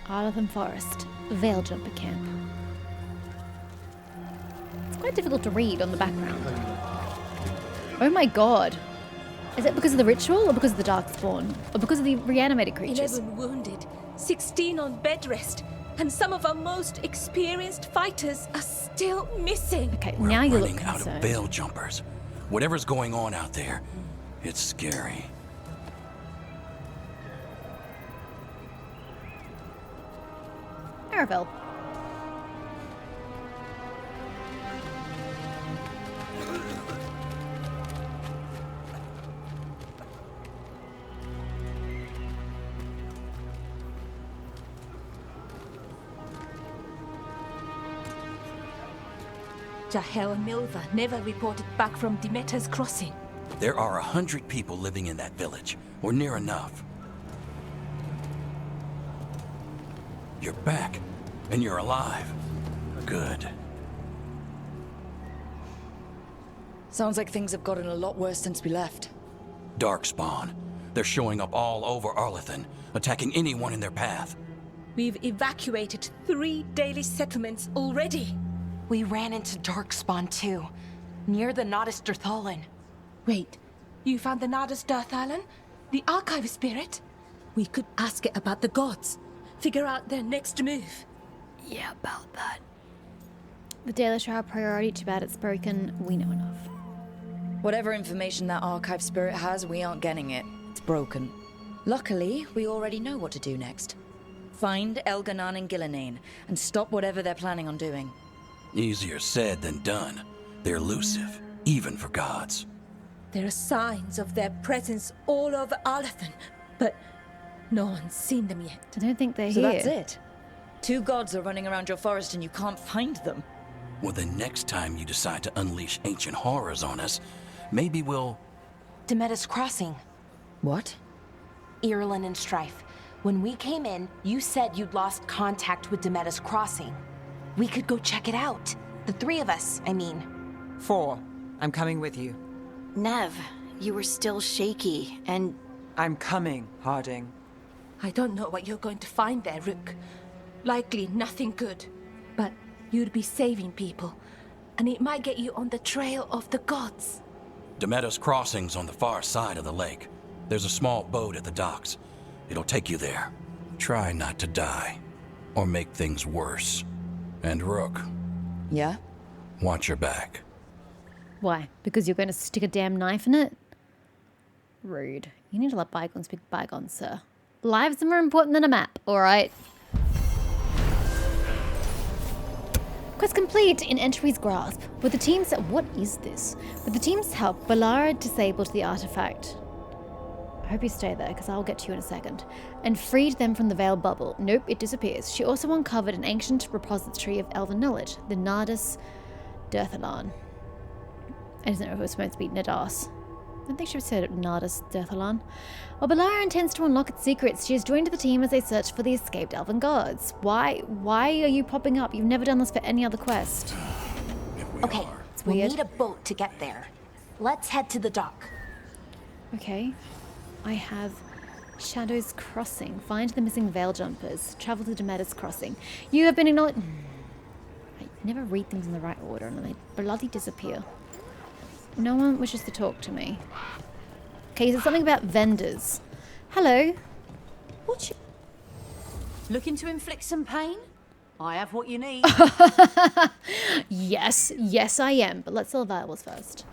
Arlathan Forest, Veil Jumper Camp. It's quite difficult to read on the background. Oh my god. Is it because of the ritual or because of the Darkspawn? Or because of the reanimated creatures? 11 wounded, 16 on bed rest, and some of our most experienced fighters are still missing. Okay, We're now you look running out concerned. of veil jumpers. Whatever's going on out there, it's scary. Arabelle. Jahel and Milva never reported back from Demeter's crossing. There are 100 people living in that village, or near enough. You're back, and you're alive. Good. Sounds like things have gotten a lot worse since we left. Darkspawn. They're showing up all over Arlathan, attacking anyone in their path. We've evacuated 3 daily settlements already. We ran into Darkspawn too, near the Nodus Dirthalan. Wait, you found the Nodus Dirthalan? The archive spirit? We could ask it about the gods. Figure out their next move. Yeah, about that. The Dalish are our priority. Too bad it's broken. We know enough. Whatever information that archive spirit has, we aren't getting it. It's broken. Luckily, we already know what to do next. Find Elganan and Gillinane, and stop whatever they're planning on doing. Easier said than done. They're elusive, even for gods. There are signs of their presence all over Arlathan, but no one's seen them yet. I don't think they're So here. that's it. 2 gods are running around your forest and you can't find them. Well, the next time you decide to unleash ancient horrors on us, maybe we'll... Demeter's crossing. What? Irulan and Strife. When we came in, you said you'd lost contact with Demeter's crossing. We could go check it out. The 3 of us, I mean. 4. I'm coming with you. Nev, you were still shaky, and... I'm coming, Harding. I don't know what you're going to find there, Rook. Likely nothing good. But you'd be saving people, and it might get you on the trail of the gods. Demeter's crossing's on the far side of the lake. There's a small boat at the docks. It'll take you there. Try not to die, or make things worse. And Rook, Yeah? watch your back. Why? Because you're going to stick a damn knife in it? Rude. You need to let bygones be bygones, sir. Lives are more important than a map, alright? Quest complete in Entry's grasp. With the team's... What is this? With the team's help, Ballard disabled the artifact. I hope you stay there, because I'll get to you in a second. And freed them from the Veil bubble. Nope, it disappears. She also uncovered an ancient repository of elven knowledge, the Nodus Dirthalan. I didn't know if it was supposed to be Nadas. I don't think she said Nodus Dirthalan. While Ballard intends to unlock its secrets, she has joined the team as they search for the escaped elven gods. Why are you popping up? You've never done this for any other quest. Okay, It's we'll weird. need a boat to get there. Let's head to the dock. Okay. I have Shadow's Crossing. Find the missing veil jumpers. Travel to Demeter's Crossing. You have been acknowledged. I never read things in the right order and they bloody disappear. No one wishes to talk to me. Okay, so something about vendors. Hello. What you... Looking to inflict some pain? I have what you need. Yes, I am. But let's sell valuables first.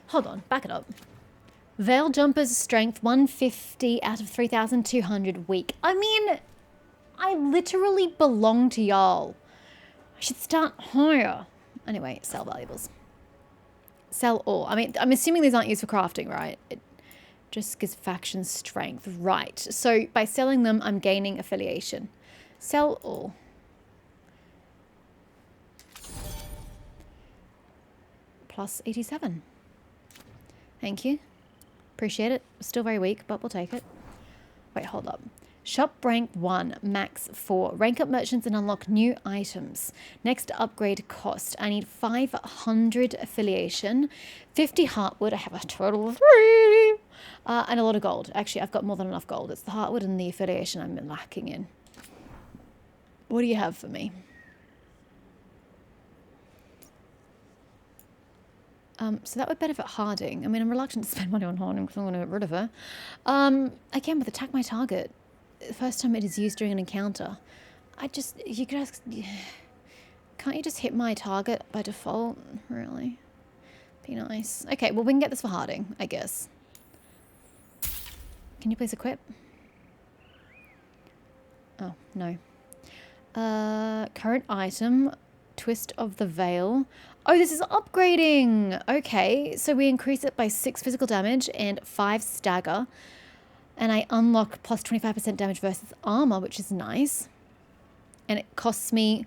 Hold on, back it up. Veil Jumper's strength 150 out of 3,200 weak. I mean, I literally belong to y'all. I should start higher. Anyway, sell valuables. Sell all. I mean, I'm assuming these aren't used for crafting, right? It just gives faction strength. Right. So by selling them, I'm gaining affiliation. Sell all. Plus 87. Thank you. Appreciate it. Still very weak, but we'll take it. Wait, hold up. Shop rank 1, max 4. Rank up merchants and unlock new items. Next upgrade cost. I need 500 affiliation, 50 heartwood. I have a total of 3. And a lot of gold. Actually, I've got more than enough gold. It's the heartwood and the affiliation I'm lacking in. What do you have for me? So that would benefit Harding. I mean, I'm reluctant to spend money on Harding because I want to get rid of her. Again, with attack my target. The first time it is used during an encounter. You could ask... Can't you just hit my target by default? Really? Be nice. Okay, well, we can get this for Harding, I guess. Can you please equip? Oh, no. Current item, Twist of the Veil. Oh, this is upgrading! Okay, so we increase it by 6 physical damage and 5 stagger. And I unlock plus 25% damage versus armor, which is nice. And it costs me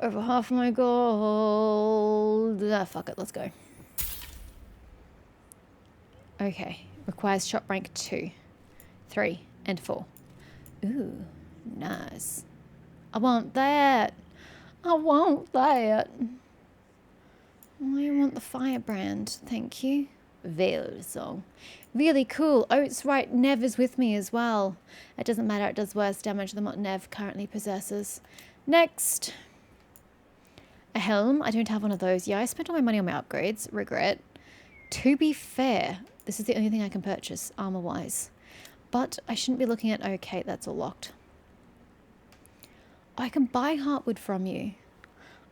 over half my gold. Ah, fuck it, let's go. Okay, requires shot rank 2, 3, and 4. Ooh, nice. I want that. I want that. I want the firebrand, thank you. Veil song. Really cool. Oh, it's right, Nev is with me as well. It doesn't matter, it does worse damage than what Nev currently possesses. Next. A helm. I don't have one of those. Yeah, I spent all my money on my upgrades. Regret. To be fair, this is the only thing I can purchase, armor-wise. But I shouldn't be looking at... Okay, that's all locked. I can buy Heartwood from you.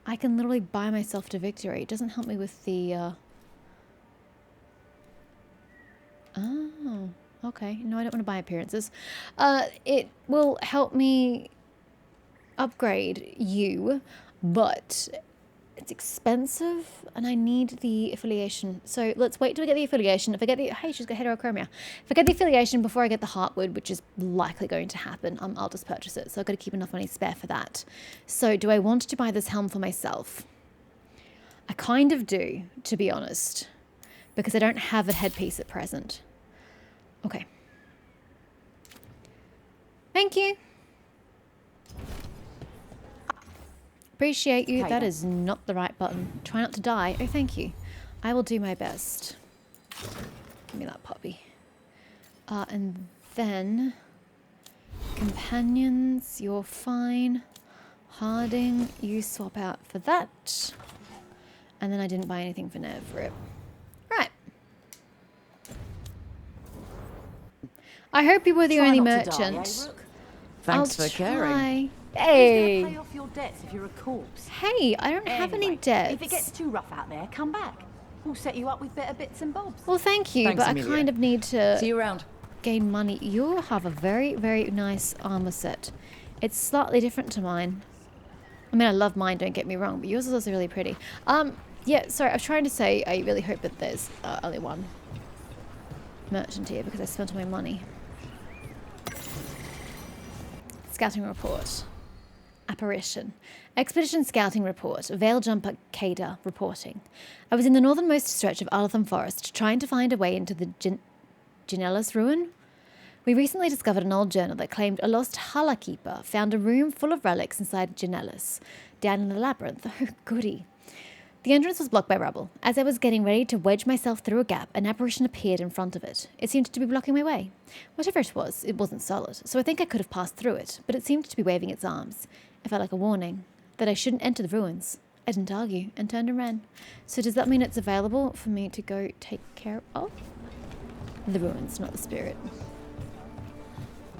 I can literally buy myself to victory. It doesn't help me with the... Oh, okay. No, I don't want to buy appearances. It will help me upgrade you, but it's expensive and I need the affiliation. So let's wait till we get the affiliation. If I get the... Hey, she's got heterochromia. If I get the affiliation before I get the Heartwood, which is likely going to happen, I'll just purchase it. So I've got to keep enough money spare for that. So do I want to buy this helm for myself? I kind of do, to be honest, because I don't have a headpiece at present. Okay. Thank you. Appreciate you. Okay, that then. is not the right button. Try not to die. Oh, thank you. I will do my best. Give me that puppy. And then... Companions, you're fine. Harding, you swap out for that. And then I didn't buy anything for Nev. Rip. Right. I hope you were the Try only not to die, eh, merchant. Rook? Thanks I'll for caring. try. Who's gonna Hey. pay off your debts if you're a corpse? Hey, I don't have any Anyway, debts. If it gets too rough out there, come back. We'll set you up with better bits and bobs. Well, thank you, Thanks, but Amelia. I kind of need to See you around. gain money. You have a very, very nice armor set. It's slightly different to mine. I mean, I love mine, don't get me wrong, but yours is also really pretty. Yeah, sorry, I was trying to say I really hope that there's only one merchant here because I spent all my money. Scouting report. Apparition. Expedition scouting report. Veil jumper Kada reporting. I was in the northernmost stretch of Arlathan Forest trying to find a way into the Janellus ruin. We recently discovered an old journal that claimed a lost Hala keeper found a room full of relics inside Janellus, down in the labyrinth. Oh, goody. The entrance was blocked by rubble. As I was getting ready to wedge myself through a gap, an apparition appeared in front of it. It seemed to be blocking my way. Whatever it was, it wasn't solid, so I think I could have passed through it, but it seemed to be waving its arms. It felt like a warning that I shouldn't enter the ruins. I didn't argue and turned and ran. So does that mean it's available for me to go take care of? The ruins, not the spirit.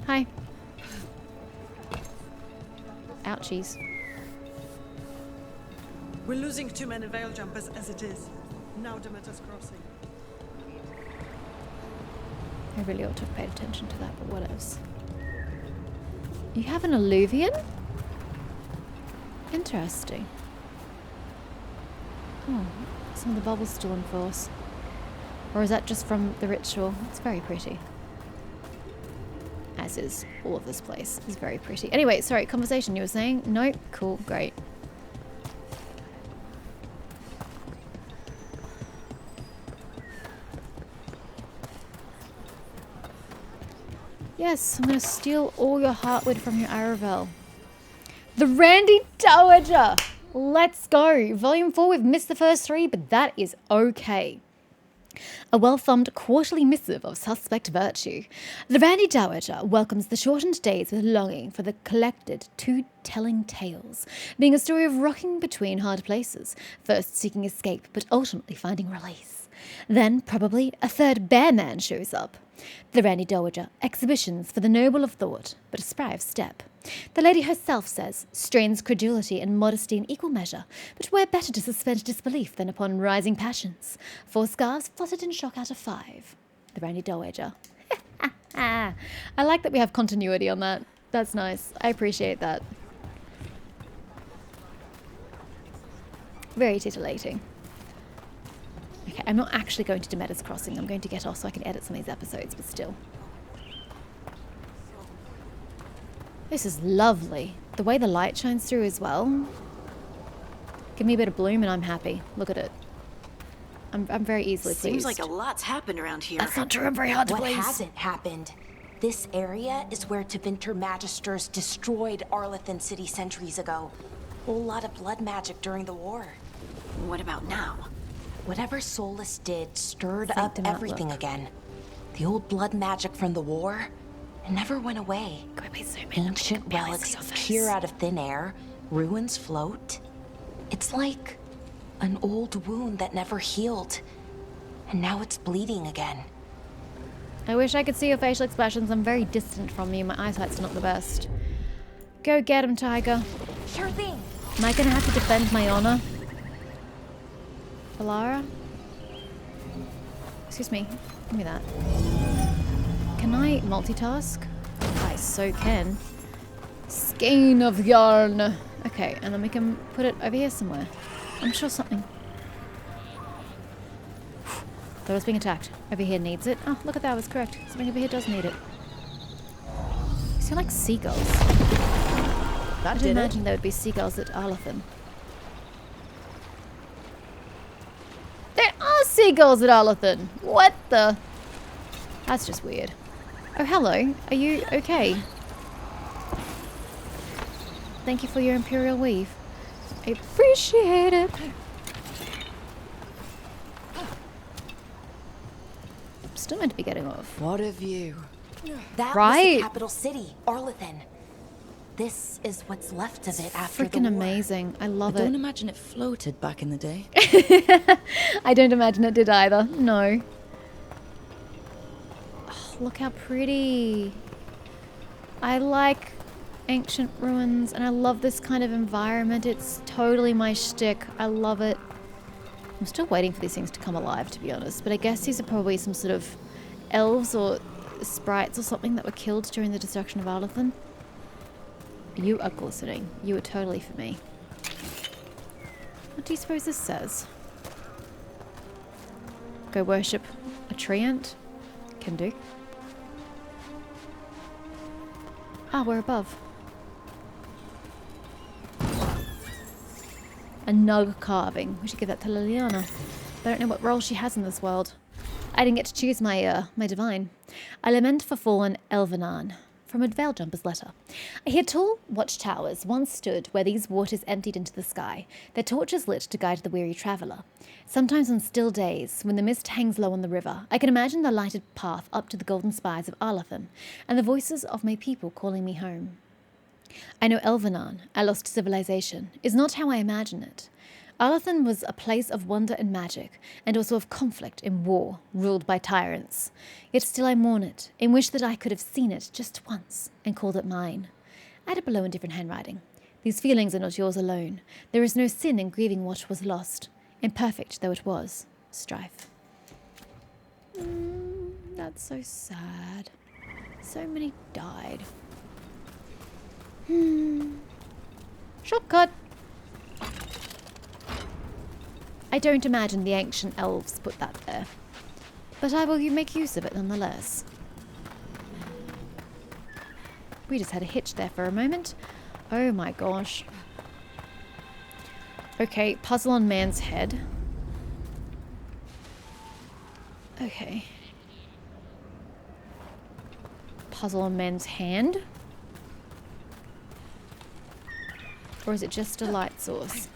Hi. Ouchies. We're losing too many veil jumpers as it is. Now Demeter's crossing. I really ought to have paid attention to that, but what else? You have an alluvian? Interesting. Oh, some of the bubbles still in force. Or is that just from the ritual? It's very pretty. As is all of this place. It's very pretty. Anyway, sorry, conversation you were saying? Nope. Cool, great. Yes, I'm going to steal all your heartwood from your Aravel. The Randy Dowager! Let's go! Volume 4, we've missed the first 3, but that is okay. A well-thumbed quarterly missive of suspect virtue. The Randy Dowager welcomes the shortened days with longing for the collected two-telling tales, being a story of rocking between hard places, first seeking escape but ultimately finding release. Then, probably, a third bear man shows up. The Randy Dowager, exhibitions for the noble of thought, but a spry of step. The lady herself says, strains credulity and modesty in equal measure, but where better to suspend disbelief than upon rising passions? 4 scarves fluttered in shock out of 5. The Randy Dowager. I like that we have continuity on that. That's nice. I appreciate that. Very titillating. Okay, I'm not actually going to Demeter's Crossing. I'm going to get off so I can edit some of these episodes, but still. This is lovely. The way the light shines through as well. Give me a bit of bloom and I'm happy. Look at it. I'm very easily pleased. Seems like a lot's happened around here. That's not true. I'm very hard to What please. hasn't happened? This area is where Tevinter Magisters destroyed Arlathan City centuries ago. Whole lot of blood magic during the war. What about now? Whatever Solus did stirred Sanctum up everything outlook. again. The old blood magic from the war, it never went away. Go away, zoom in. Ancient relics appear out of thin air, ruins float. It's like an old wound that never healed, and now it's bleeding again. I wish I could see your facial expressions. I'm very distant from you. My eyesight's not the best. Go get him, Tiger. Sure thing. Am I gonna have to defend my honor? Valara? Excuse me. Give me that. Can I multitask? I so can. Skein of yarn. Okay, and then we can put it over here somewhere. I'm sure something. Thought I was being attacked. Over here needs it. Oh, look at that. I was correct. Something over here does need it. These are like seagulls. I didn't imagine there would be seagulls at Arlathan. There are seagulls at Arlathan. What the? That's just weird. Oh, hello. Are you okay? Thank you for your Imperial weave. I appreciate it. I'm still meant to be getting off. What a view. That was Right. the capital city, Arlathan. This is what's left of it after the Freaking war. amazing. I love I don't it. imagine it floated back in the day. I don't imagine it did either. No. Oh, look how pretty. I like ancient ruins and I love this kind of environment. It's totally my shtick. I love it. I'm still waiting for these things to come alive, to be honest. But I guess these are probably some sort of elves or sprites or something that were killed during the destruction of Arlathan. You are glistening. You are totally for me. What do you suppose this says? Go worship a treant? Can do. Ah, we're above. A nug carving. We should give that to Liliana. I don't know what role she has in this world. I didn't get to choose my divine. I lament for fallen Elvenan. From a Veiljumper's letter. I hear tall watchtowers once stood where these waters emptied into the sky, their torches lit to guide the weary traveller. Sometimes on still days, when the mist hangs low on the river, I can imagine the lighted path up to the golden spires of Arlathan, and the voices of my people calling me home. I know Elvenan, our lost civilization, is not how I imagine it. Arlathan was a place of wonder and magic, and also of conflict and war, ruled by tyrants. Yet still I mourn it, and wish that I could have seen it just once, and called it mine. I had it below in different handwriting. These feelings are not yours alone. There is no sin in grieving what was lost, imperfect though it was, strife. That's so sad. So many died. Shortcut! I don't imagine the ancient elves put that there, but I will make use of it nonetheless. We just had a hitch there for a moment. Oh my gosh. Okay, puzzle on man's head. Okay. Puzzle on man's hand? Or is it just a light source?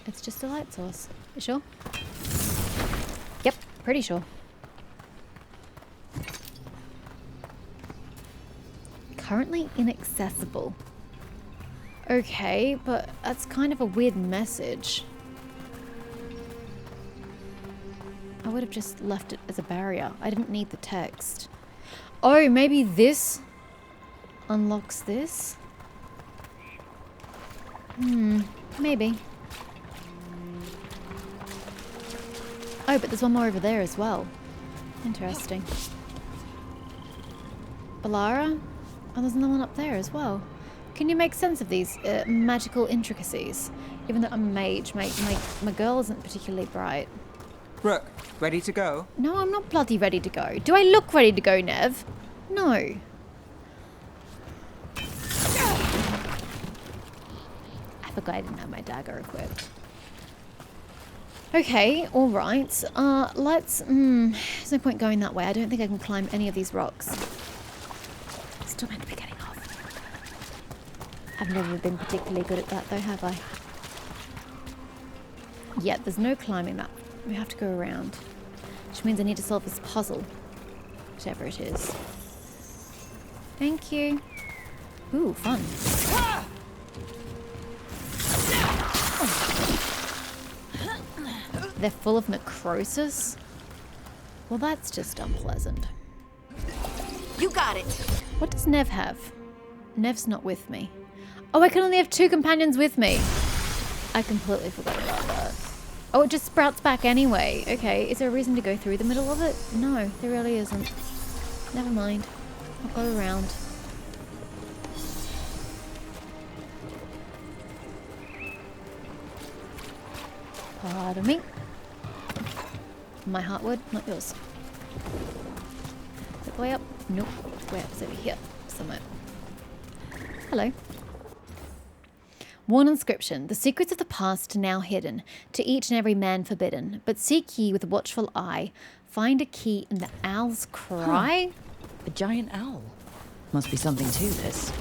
It's just a light source. You sure? Yep. Pretty sure. Currently inaccessible. Okay, but that's kind of a weird message. I would have just left it as a barrier. I didn't need the text. Oh, maybe this unlocks this? Maybe. Oh, but there's one more over there as well. Interesting. Balara? Oh, there's another one up there as well. Can you make sense of these magical intricacies? Even though I'm a mage, my girl isn't particularly bright. Rook, ready to go? No, I'm not bloody ready to go. Do I look ready to go, Nev? No. I forgot I didn't have my dagger equipped. Okay, alright. Let's... there's no point going that way. I don't think I can climb any of these rocks. Still meant to be getting off. I've never been particularly good at that though, have I? Yeah, there's no climbing that. We have to go around. Which means I need to solve this puzzle. Whichever it is. Thank you. Ooh, fun. They're full of necrosis? Well, that's just unpleasant. You got it. What does Nev have? Nev's not with me. Oh, I can only have 2 companions with me. I completely forgot about that. Oh, it just sprouts back anyway. Okay, is there a reason to go through the middle of it? No, there really isn't. Never mind. I'll go around. Pardon me. My heart would, not yours. Is it the way up? Nope. Way up is over here. Somewhere. Hello. One inscription. The secrets of the past now hidden, to each and every man forbidden. But seek ye with a watchful eye. Find a key in the owl's cry. A giant owl. Must be something to this.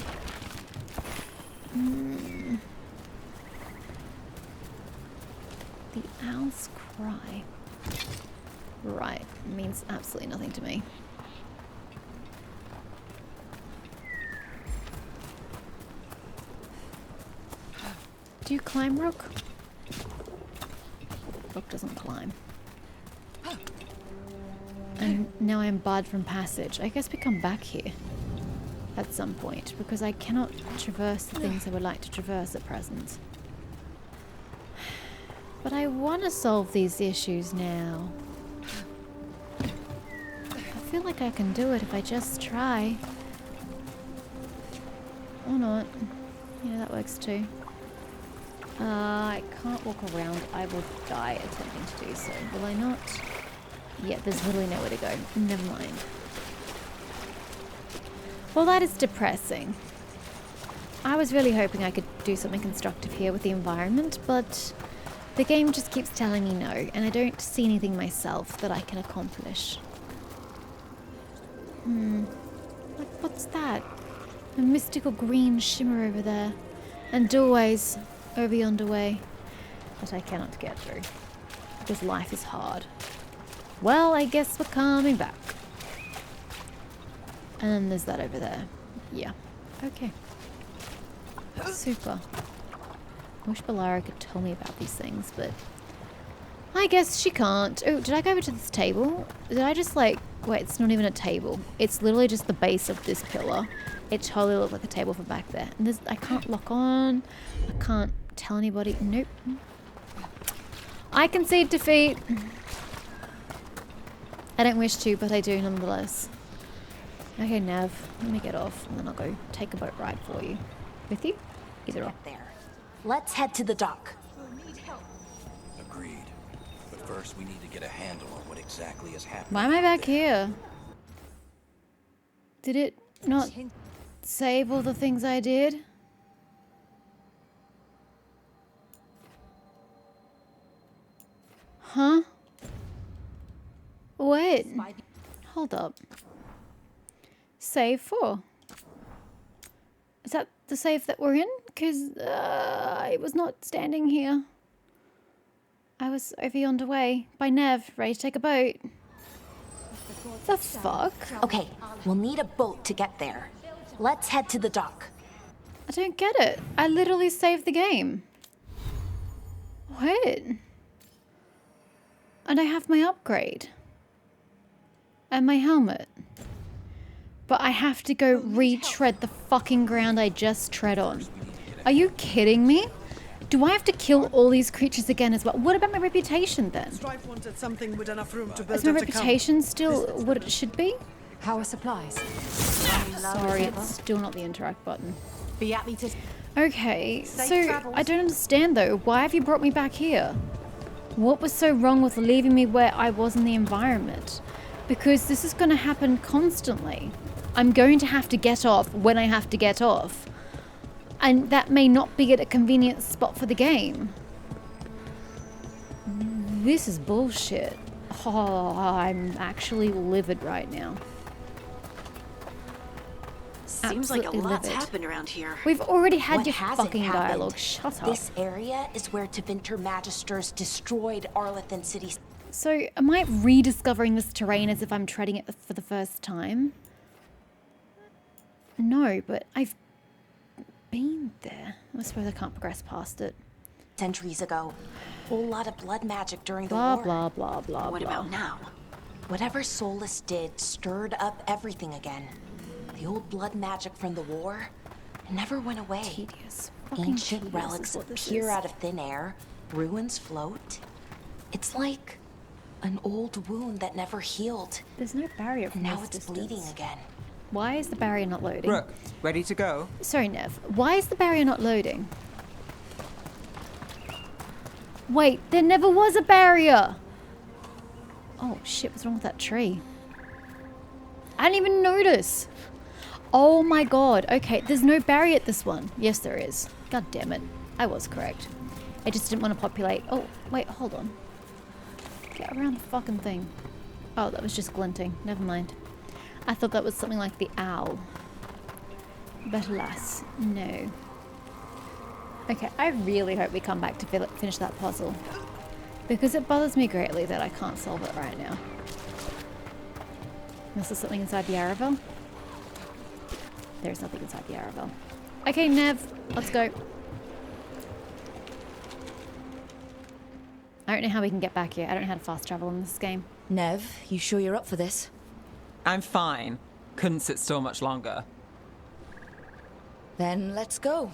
The owl's cry. Right. Means absolutely nothing to me. Do you climb, Rook? Rook doesn't climb. And now I'm barred from passage. I guess we come back here at some point because I cannot traverse the things I would like to traverse at present. But I want to solve these issues now. I feel like I can do it if I just try. Or not. Yeah, that works too. I can't walk around. I will die attempting to do so. Will I not? Yeah, there's literally nowhere to go. Never mind. Well, that is depressing. I was really hoping I could do something constructive here with the environment, but the game just keeps telling me no, and I don't see anything myself that I can accomplish. Like, what's that? A mystical green shimmer over there. And doorways over yonder way that I cannot get through because life is hard. Well, I guess we're coming back. And then there's that over there. Yeah. Okay. Super. I wish Balara could tell me about these things, but I guess she can't. Oh, did I go over to this table? Did I just like... Wait, it's not even a table. It's literally just the base of this pillar. It totally looked like a table from back there. And I can't lock on. I can't tell anybody. Nope. I concede defeat. I don't wish to, but I do nonetheless. Okay, Nav, let me get off, and then I'll go take a boat ride for you. With you? Either or. There. Let's head to the dock. Agreed. But first, we need to get a handle on what exactly is happening. Why am I back here? Did it not save all the things I did? Huh? Wait. Hold up. Save 4. Is that the save that we're in? Because I was not standing here. I was over yonder way by Nev, ready to take a boat. The fuck? Okay, we'll need a boat to get there. Let's head to the dock. I don't get it. I literally saved the game. What? And I have my upgrade. And my helmet. But I have to go retread the fucking ground I just tread on. Are you kidding me? Do I have to kill all these creatures again as well? What about my reputation then? Strife wanted something with enough room to build Is my up to reputation still what it should be? How are supplies? Sorry, it's still not the interact button. Be happy to. Okay, Safe so travels. I don't understand though. Why have you brought me back here? What was so wrong with leaving me where I was in the environment? Because this is going to happen constantly. I'm going to have to get off when I have to get off. And that may not be at a convenient spot for the game. This is bullshit. Oh, I'm actually livid right now. Seems like a Absolutely lot's livid. happened around here. We've already had What your hasn't fucking happened? dialogue. Shut up. This area is where Tevinter Magisters destroyed Arlathan City. So, am I rediscovering this terrain as if I'm treading it for the first time? No, but I've been there. I suppose I can't progress past it. Centuries ago. Whole lot of blood magic during the Blah, war. blah, blah, blah, What blah. about now? Whatever Solus did stirred up everything again. The old blood magic from the war never went away. Tedious. Fucking Ancient tedious relics is what this appear is. out of thin air. Ruins float. It's like an old wound that never healed. There's no barrier from Now this it's distance. bleeding again. Why is the barrier not loading? Rook, ready to go? Sorry, Nev. Why is the barrier not loading? Wait, there never was a barrier! Oh shit, what's wrong with that tree? I didn't even notice! Oh my god, okay, there's no barrier at this one. Yes, there is. God damn it. I was correct. I just didn't want to populate. Oh, wait, hold on. Get around the fucking thing. Oh, that was just glinting. Never mind. I thought that was something like the owl. But alas, no. Okay, I really hope we come back to finish that puzzle. Because it bothers me greatly that I can't solve it right now. Unless there's something inside the Aravel. There's nothing inside the Aravel. Okay, Nev, let's go. I don't know how we can get back here. I don't know how to fast travel in this game. Nev, you sure you're up for this? I'm fine. Couldn't sit still much longer. Then let's go.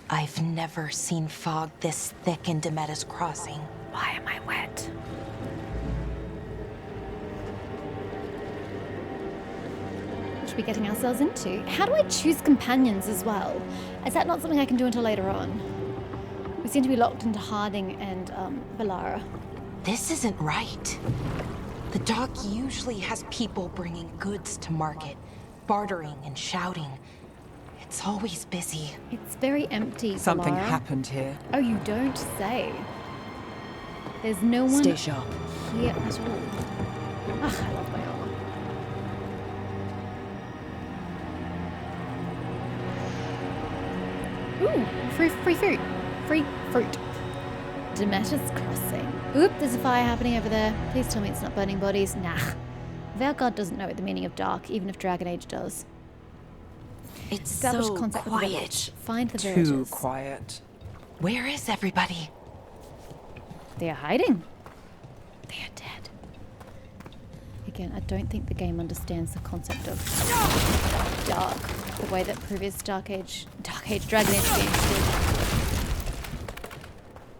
I've never seen fog this thick in Demeda's Crossing. Why am I wet? What should we be getting ourselves into? How do I choose companions as well? Is that not something I can do until later on? We seem to be locked into Harding and Valara. This isn't right. The dock usually has people bringing goods to market, bartering and shouting. It's always busy. It's very empty, Something Valara. happened here. Oh, you don't say. There's no one Stay sharp. here at all. Ah, I love my armor. Ooh, free fruit. Free fruit. Demeter's Crossing. Oop, there's a fire happening over there. Please tell me it's not burning bodies. Nah. VEILGUARD doesn't know the meaning of dark, even if Dragon Age does. It's Establish so contact with the village. quiet. Find the Too villagers. quiet. Where is everybody? They are hiding. They are dead. Again, I don't think the game understands the concept of dark the way that previous Dragon Age games did.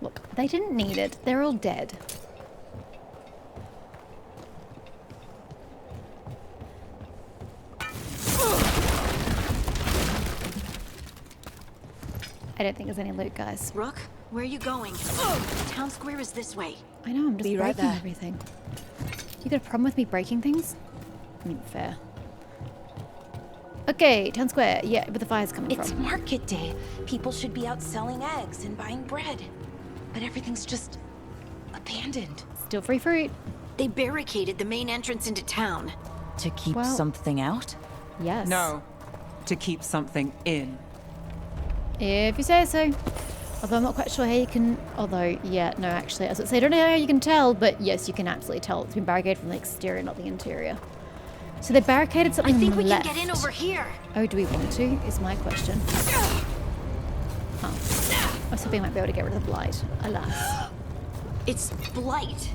Look, they didn't need it. They're all dead. I don't think there's any loot, guys. Rook, where are you going? Town square is this way. I know, I'm just Be right breaking there. everything. You got a problem with me breaking things? I mean, fair. Okay, town square. Yeah, where the fire's coming It's from. market day. People should be out selling eggs and buying bread. But everything's just abandoned. Still free fruit. They barricaded the main entrance into town. To keep Well- something out? Yes. No, to keep something in. If you say so. Although I'm not quite sure how you can... Although, yeah, no, actually, I was going to say, I don't know how you can tell, but yes, you can absolutely tell. It's been barricaded from the exterior, not the interior. So they barricaded I something think we left. can get in over here. Oh, do we want to? Is my question. Oh. I was hoping I might be able to get rid of the blight. Alas. It's blight.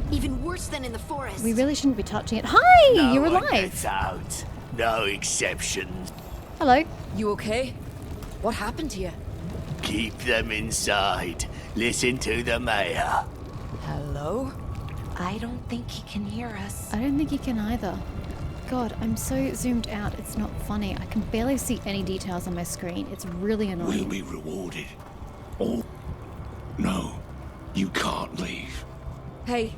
Even worse than in the forest. We really shouldn't be touching it. Hi! No You're one alive! gets out. No exceptions. Hello. You okay? What happened to you? Keep them inside. Listen to the mayor. Hello? I don't think he can hear us. I don't think you can either. God, I'm so zoomed out, it's not funny. I can barely see any details on my screen. It's really We'll annoying. be rewarded. Oh, no. You can't leave. Hey,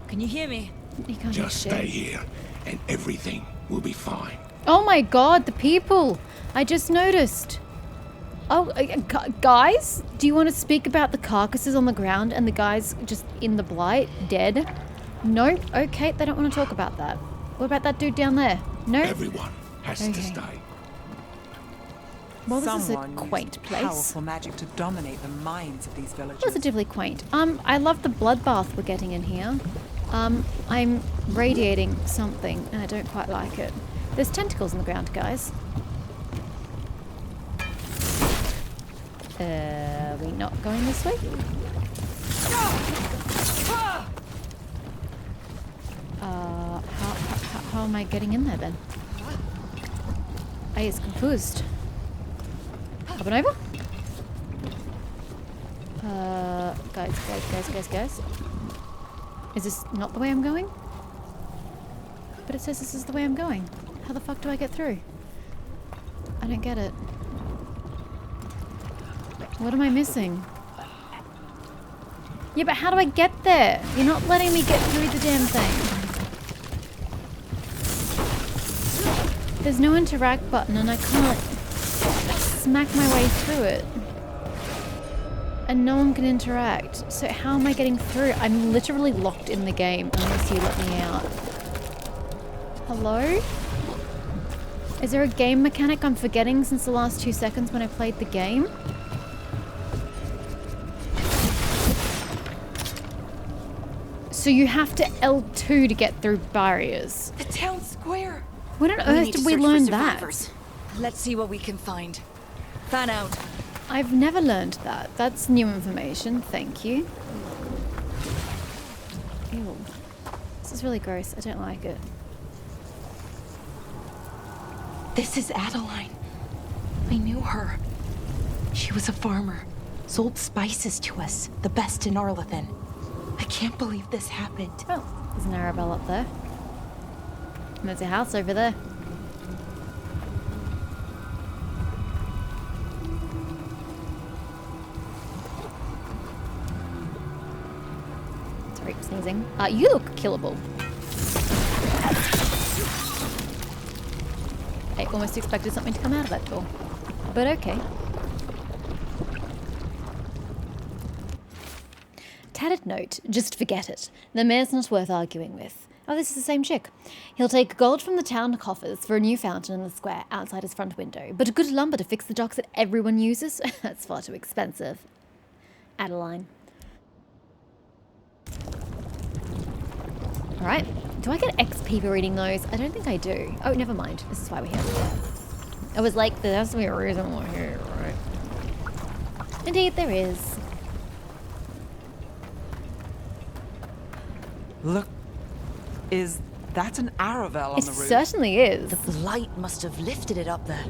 can you hear me? You can't Just hear stay shit. here, and everything will be fine. Oh my god, the people! I just noticed. Oh, guys? Do you want to speak about the carcasses on the ground and the guys just in the blight, dead? No? Okay, they don't want to talk about that. What about that dude down there? No? Everyone has to Okay. stay. Well, this is a Someone quaint used place. powerful magic to dominate the minds of these villagers. Positively quaint. I love the bloodbath we're getting in here. I'm radiating something and I don't quite like it. There's tentacles on the ground, guys. Are we not going this way? How am I getting in there then? I is confused. Up and over? Guys. Is this not the way I'm going? But it says this is the way I'm going. How the fuck do I get through? I don't get it. What am I missing? Yeah, but how do I get there? You're not letting me get through the damn thing. There's no interact button and I can't smack my way through it. And no one can interact. So how am I getting through? I'm literally locked in the game unless you let me out. Hello? Is there a game mechanic I'm forgetting since the last 2 seconds when I played the game? So you have to L2 to get through barriers. The town square. When on earth did we learn that? Let's see what we can find. Fan out. I've never learned that. That's new information. Thank you. Ew. This is really gross. I don't like it. This is Adeline. I knew her. She was a farmer. Sold spices to us, the best in Arlathan. I can't believe this happened. Oh, there's an Arabelle up there. And there's a house over there. Sorry, sneezing. You look killable. I almost expected something to come out of that door. But okay. Tattered note, just forget it. The mayor's not worth arguing with. Oh, this is the same chick. He'll take gold from the town coffers for a new fountain in the square outside his front window, but a good lumber to fix the docks that everyone uses? That's far too expensive. Adeline. Alright, do I get XP for reading those? I don't think I do. Oh, never mind. This is why we're here. I was like, there has to be a reason we're here, right? Indeed, there is. Look, is that an Arabelle on It the roof? certainly is. The light must have lifted it up there.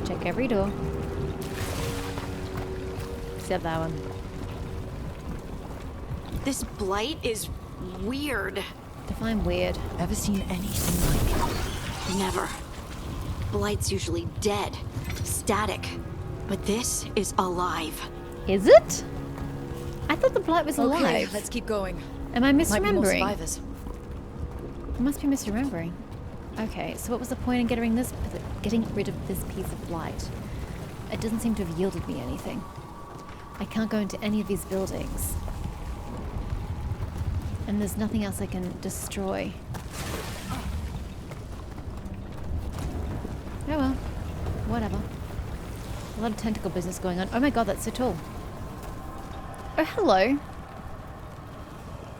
Check every door. Except that one. This blight is weird. Define weird. Ever seen anything like it? Never. Blight's usually dead, static. But this is alive. Is it? I thought the blight was Okay, alive. let's keep going. Am I Might be more misremembering? survivors. I must be misremembering. Okay, so what was the point in getting rid of this piece of blight? It doesn't seem to have yielded me anything. I can't go into any of these buildings. And there's nothing else I can destroy. Oh well. Whatever. A lot of tentacle business going on. Oh my god, that's so tall. Oh, hello.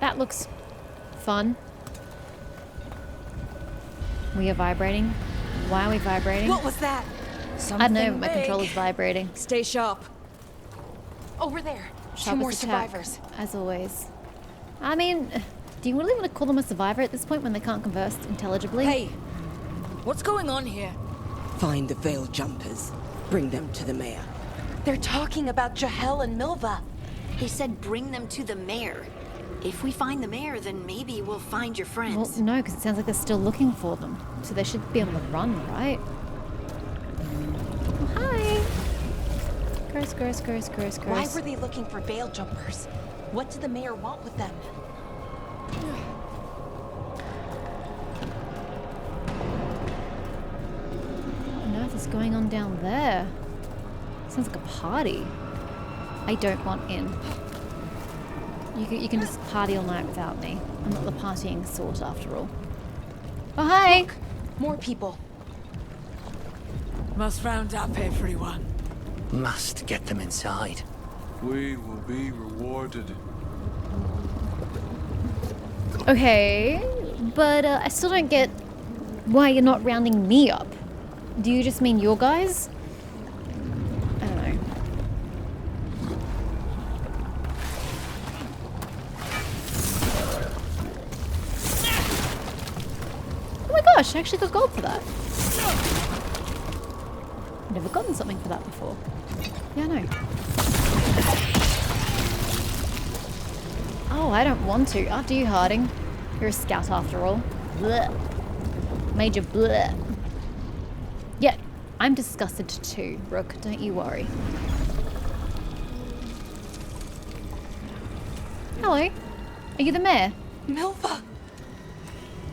That looks fun. We are vibrating. Why are we vibrating? What was that? I don't know, but my controller's vibrating. Stay sharp. Over there. Sharp Two more as attack, survivors. as always. I mean, do you really want to call them a survivor at this point when they can't converse intelligibly? Hey, what's going on here? Find the veil jumpers. Bring them to the mayor. They're talking about Jahel and Milva. They said bring them to the mayor. If we find the mayor, then maybe we'll find your friends. Well, no, because it sounds like they're still looking for them. So they should be on the run, right? Oh, hi! Gross, gross, gross, gross, gross. Why were they looking for veil jumpers? What did the mayor want with them? What on earth is going on down there? Sounds like a party. I don't want in. You can just party all night without me. I'm not the partying sort after all. Oh, hi! Look, more people. Must round up everyone. Must get them inside. We will be rewarded. Okay, but I still don't get why you're not rounding me up. Do you just mean your guys? I don't know. Oh my gosh, I actually got gold for that. Never gotten something for that before. Yeah, I know. Oh, I don't want to. After you, Harding. You're a scout after all. Blech. Major bleh. Yeah, I'm disgusted too, Brooke. Don't you worry. Hello. Are you the mayor? Milva!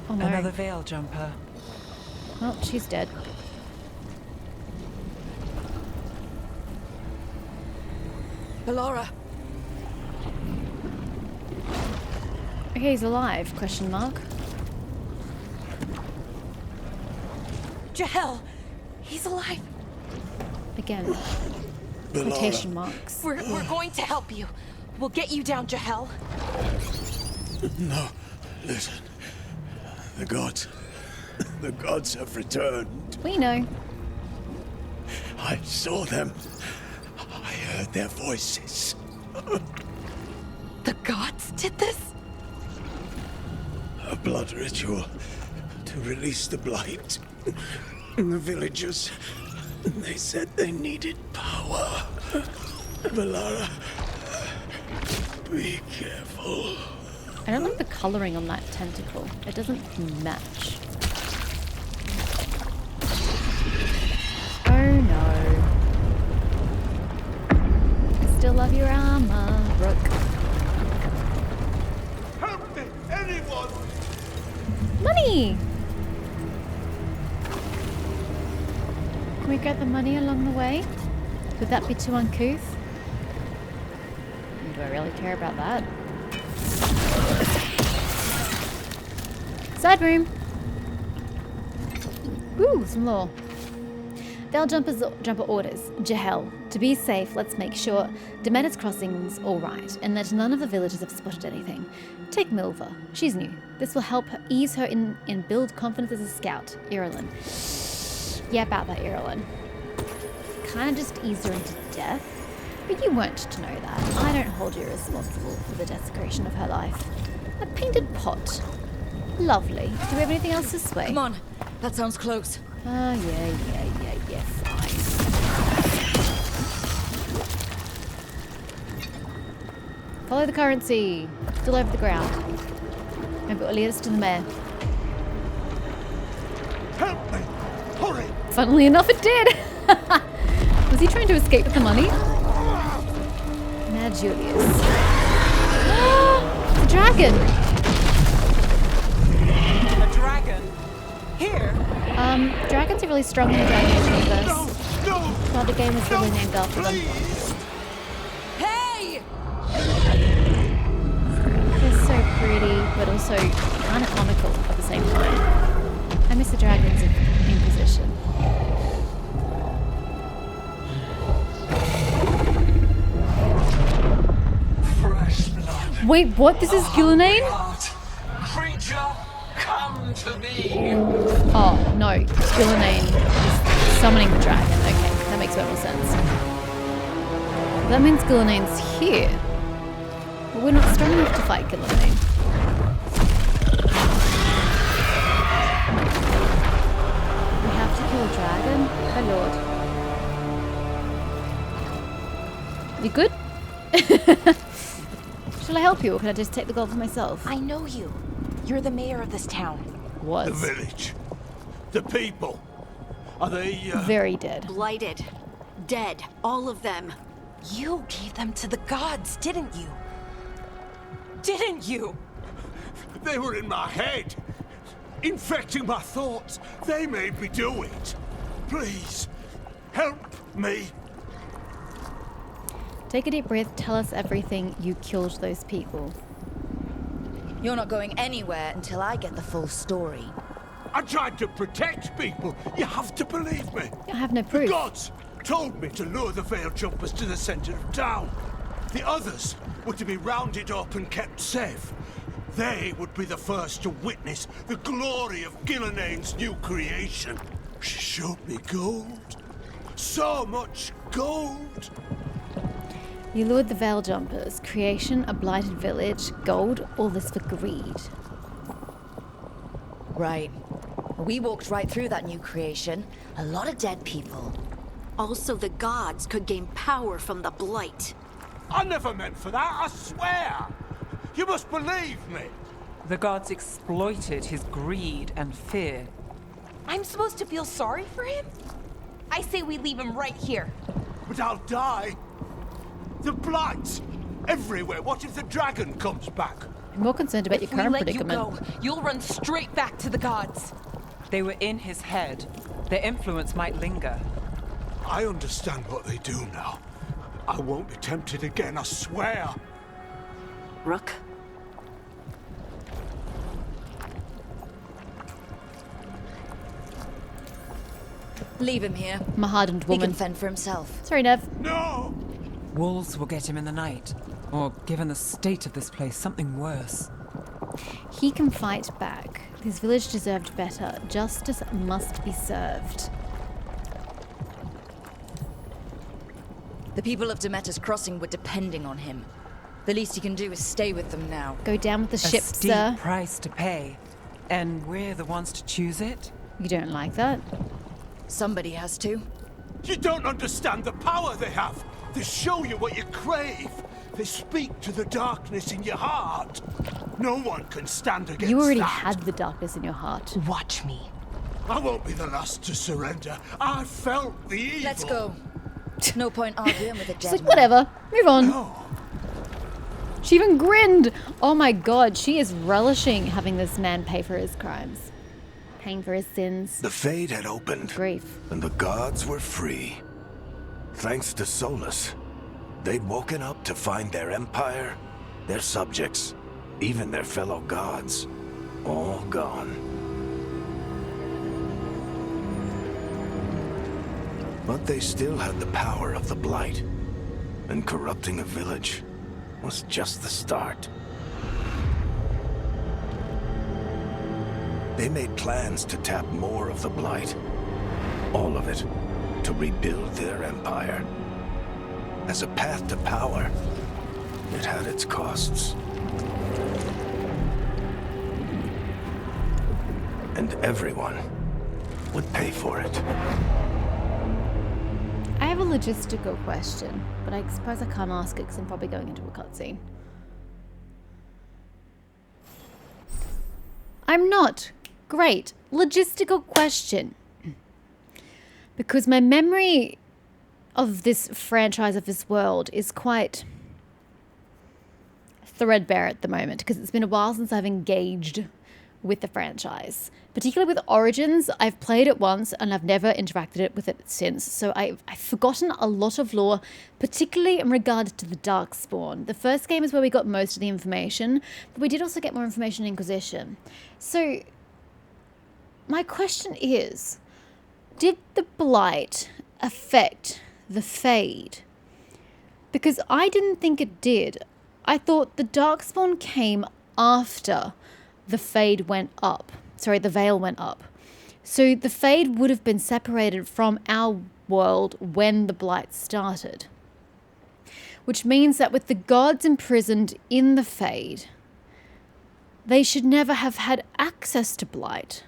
Oh no. Another veil jumper. Well, she's dead. Bellara. Okay, he's alive, question mark. Jahel! He's alive! Again. Quotation marks. We're going to help you. We'll get you down, Jahel. No, listen. The gods have returned. We know. I saw them. I heard their voices. The gods did this? A blood ritual to release the blight. The villagers, they said they needed power. Bellara, be careful. I don't like the colouring on that tentacle. It doesn't match. Oh no. I still love your armor, Brooke. Help me, anyone! Money! Can we get the money along the way? Would that be too uncouth? Do I really care about that? Side room! Ooh, some lore. Veil Jumper orders. Jahel, to be safe, let's make sure Demeter's Crossing's alright, and that none of the villagers have spotted anything. Take Milva. She's new. This will help her ease her in build confidence as a scout. Irulan. Yeah, about that, Irulan. Kinda just eased her into death. But you weren't to know that. I don't hold you responsible for the desecration of her life. A painted pot. Lovely. Do we have anything else this way? Come on. That sounds close. Yeah, fine. Follow the currency. Still over the ground. Maybe it will lead us to the mayor. Help me! Hurry! Funnily enough, it did! Was he trying to escape with the money? Mad Julius. The dragon! A dragon? Here? Dragons are really strong in the Dragon Age universe. No! Well, the game was really named after them. Hey! They're so pretty, but also kind of comical at the same time. I miss the dragons in position. Fresh blood. Wait, what? This is Gillenane? Creature, come to me. Oh, no. Gillenane is summoning the dragon. Okay, that makes way more sense. That means Gillenane's here. But we're not strong enough to fight Gillenane. We have to kill a dragon? Oh lord. You good? Shall I help you, or can I just take the gold for myself? I know you. You're the mayor of this town. Was. The village. The people. Are they, Very dead. Blighted. Dead. All of them. You gave them to the gods, didn't you? Didn't you? They were in my head. Infecting my thoughts. They made me do it. Please, help me. Take a deep breath, tell us everything. You killed those people. You're not going anywhere until I get the full story. I tried to protect people. You have to believe me. I have no The proof. gods told me to lure the Veil Jumpers to the center of town. The others were to be rounded up and kept safe. They would be the first to witness the glory of Gillenane's new creation. She showed me gold. So much gold. You lured the Veil Jumpers. Creation, a blighted village, gold, all this for greed. Right. We walked right through that new creation. A lot of dead people. Also, the gods could gain power from the blight. I never meant for that, I swear. You must believe me. The gods exploited his greed and fear. I'm supposed to feel sorry for him? I say we leave him right here. But I'll die. The blight. Everywhere. What if the dragon comes back? I'm more concerned about your If we current let predicament. you go, you'll run straight back to the gods. They were in his head. Their influence might linger. I understand what they do now. I won't be tempted again, I swear. Rook? Leave him here. I'm a hardened He woman. can fend for himself. Sorry, Nev. No! Wolves will get him in the night. Or, given the state of this place, something worse. He can fight back. This village deserved better. Justice must be served. The people of Demeter's Crossing were depending on him. The least he can do is stay with them now. Go down with the A ship, steep sir. price to pay. And we're the ones to choose it? You don't like that? Somebody has to. You don't understand the power they have. They show you what you crave. They speak to the darkness in your heart. No one can stand against You already that. had the darkness in your heart. Watch me. I won't be the last to surrender. I felt the evil. Let's go. No point arguing with a dead She's like, man. whatever. Move on. No. She even grinned. Oh my god, she is relishing having this man pay for his crimes. Paying for his sins. The Fade had opened, Grief. and the gods were free. Thanks to Solus, they'd woken up to find their empire, their subjects, even their fellow gods, all gone. But they still had the power of the Blight, and corrupting a village was just the start. They made plans to tap more of the Blight, all of it, to rebuild their empire. As a path to power, it had its costs. And everyone would pay for it. I have a logistical question, but I suppose I can't ask it because I'm probably going into a cutscene. I'm not. Great. Logistical question. Because my memory of this franchise, of this world, is quite threadbare at the moment because it's been a while since I've engaged with the franchise, particularly with Origins. I've played it once and I've never interacted with it since, so I've forgotten a lot of lore, particularly in regard to the Darkspawn. The first game is where we got most of the information, but we did also get more information in Inquisition. So my question is, did the Blight affect the Fade? Because I didn't think it did. I thought the Darkspawn came after the Fade went up. Sorry, the Veil went up. So the Fade would have been separated from our world when the Blight started. Which means that with the gods imprisoned in the Fade, they should never have had access to Blight.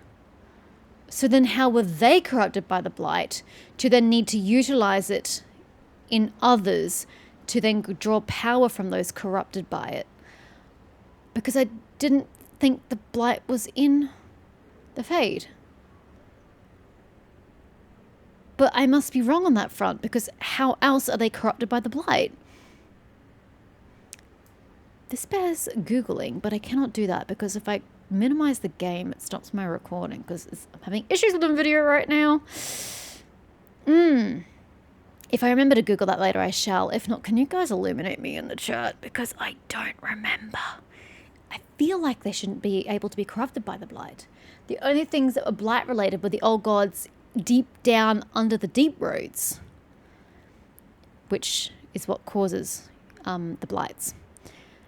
So then how were they corrupted by the Blight to then need to utilize it in others to then draw power from those corrupted by it? Because I didn't think the Blight was in the Fade. But I must be wrong on that front, because how else are they corrupted by the Blight? This bears Googling, but I cannot do that because if I minimize the game, it stops my recording because I'm having issues with the video right now. If I remember to Google that later, I shall. If not, can you guys illuminate me in the chat? Because I don't remember. I feel like they shouldn't be able to be corrupted by the Blight. The only things that were Blight related were the old gods deep down under the deep roads, which is what causes the Blights,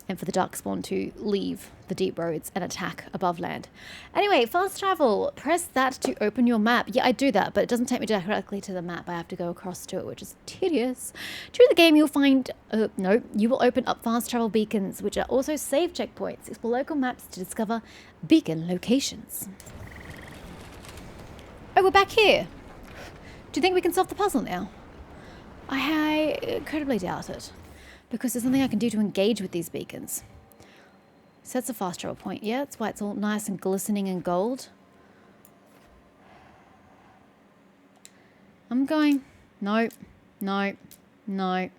and for the Darkspawn to leave the deep roads and attack above land. Anyway, fast travel. Press that to open your map. Yeah, I do that, but it doesn't take me directly to the map. I have to go across to it, which is tedious. During the game, you'll find... you will open up fast travel beacons, which are also save checkpoints. Explore local maps to discover beacon locations. Oh, we're back here. Do you think we can solve the puzzle now? I incredibly doubt it, because there's nothing I can do to engage with these beacons. So that's a fast travel point. Yeah, that's why it's all nice and glistening in gold. I'm going... No. No. No.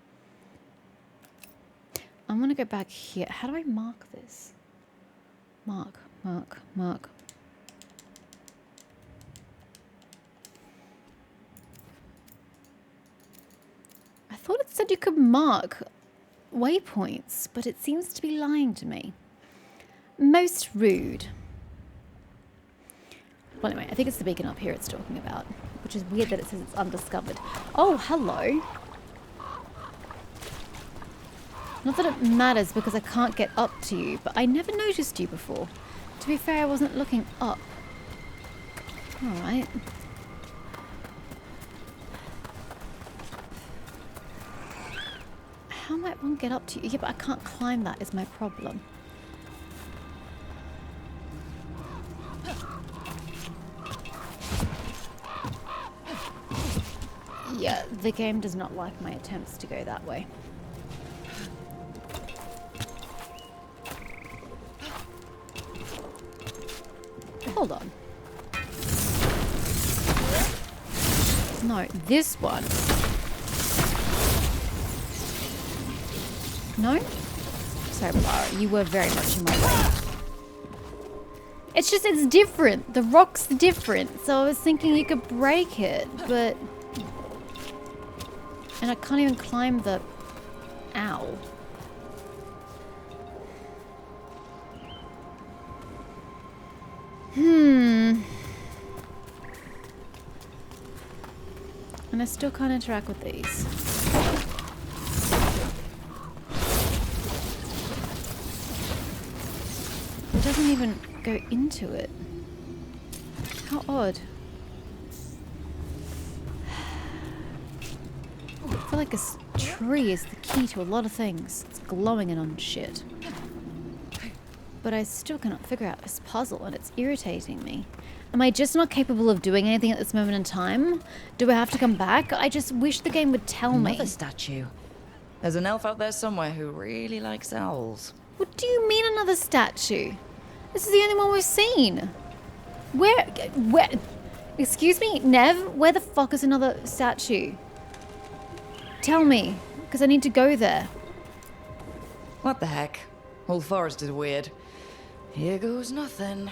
I'm going to go back here. How do I mark this? Mark. Mark. Mark. I thought it said you could mark waypoints, but it seems to be lying to me. Most rude. Well, anyway, I think it's the beacon up here it's talking about, which is weird that it says it's undiscovered. Oh, hello. Not that it matters because I can't get up to you, but I never noticed you before. To be fair, I wasn't looking up. Alright. How might one get up to you? Yeah, but I can't climb that is my problem. Yeah, the game does not like my attempts to go that way. Hold on. No, this one. No? Sorry, Lara, you were very much in my way. It's just, it's different. The rock's different. So I was thinking you could break it, but... And I can't even climb the... Ow. And I still can't interact with these. It doesn't even go into it. How odd. I feel like this tree is the key to a lot of things. It's glowing and on shit. But I still cannot figure out this puzzle and it's irritating me. Am I just not capable of doing anything at this moment in time? Do I have to come back? I just wish the game would tell me. Another statue. There's an elf out there somewhere who really likes owls. What do you mean another statue? This is the only one we've seen. Where? Excuse me, Nev? Where the fuck is another statue? Tell me, because I need to go there. What the heck? Whole forest is weird. Here goes nothing.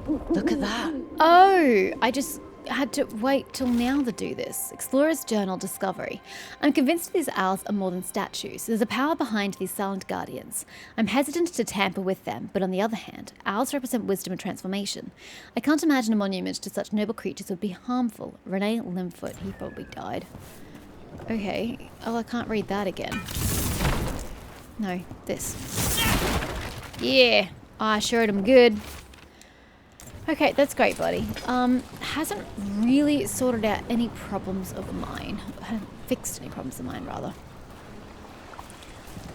Look at that. Oh, I just had to wait till now to do this. Explorer's Journal Discovery. I'm convinced these owls are more than statues. There's a power behind these silent guardians. I'm hesitant to tamper with them, but on the other hand, owls represent wisdom and transformation. I can't imagine a monument to such noble creatures would be harmful. Renee Limfoot, he probably died. Okay, oh, I can't read that again. No, this. Yeah, I showed him good. Okay, that's great, buddy. Hasn't really sorted out any problems of mine. Hasn't fixed any problems of mine, rather.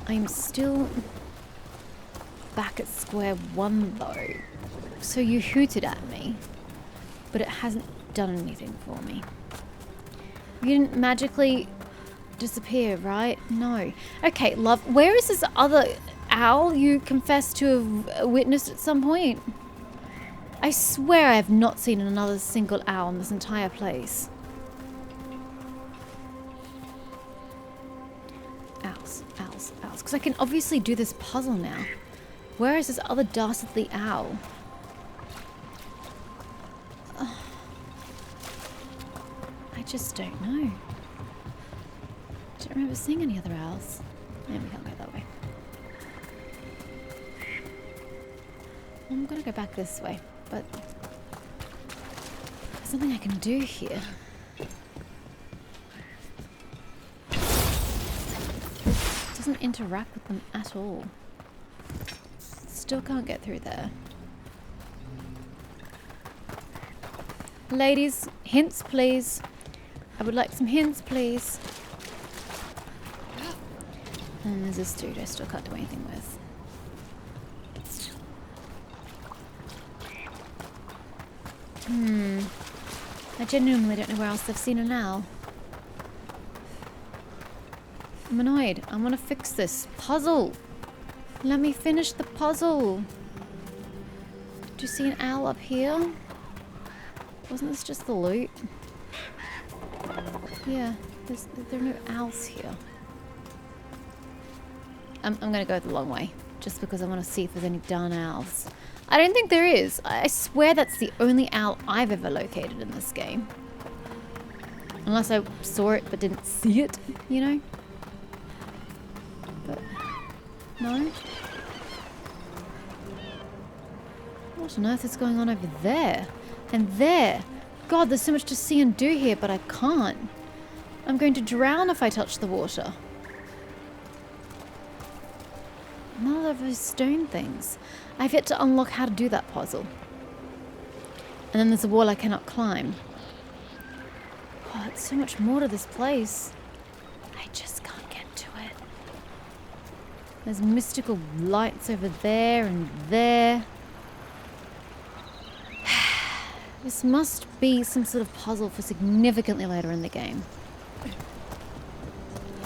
I'm still back at square one, though. So you hooted at me, but it hasn't done anything for me. You didn't magically disappear, right? No. Okay, love, where is this other owl you confessed to have witnessed at some point? I swear I have not seen another single owl in this entire place. Owls, owls, owls. Because I can obviously do this puzzle now. Where is this other dastardly owl? I just don't know. I don't remember seeing any other owls. Maybe we can't go that way. I'm gonna go back this way. But there's something I can do here. It doesn't interact with them at all. Still can't get through there. Ladies, hints please. I would like some hints please. And there's this dude I still can't do anything with. I genuinely don't know where else I've seen an owl. I'm annoyed. I want to fix this puzzle. Let me finish the puzzle. Do you see an owl up here? Wasn't this just the loot? Yeah, there are no owls here. I'm gonna go the long way, just because I want to see if there's any darn owls. I don't think there is. I swear that's the only owl I've ever located in this game. Unless I saw it but didn't see it, you know? But, no? What on earth is going on over there? And there? God, there's so much to see and do here, but I can't. I'm going to drown if I touch the water. None of those stone things. I've yet to unlock how to do that puzzle. And then there's a wall I cannot climb. Oh, it's so much more to this place. I just can't get to it. There's mystical lights over there and there. This must be some sort of puzzle for significantly later in the game.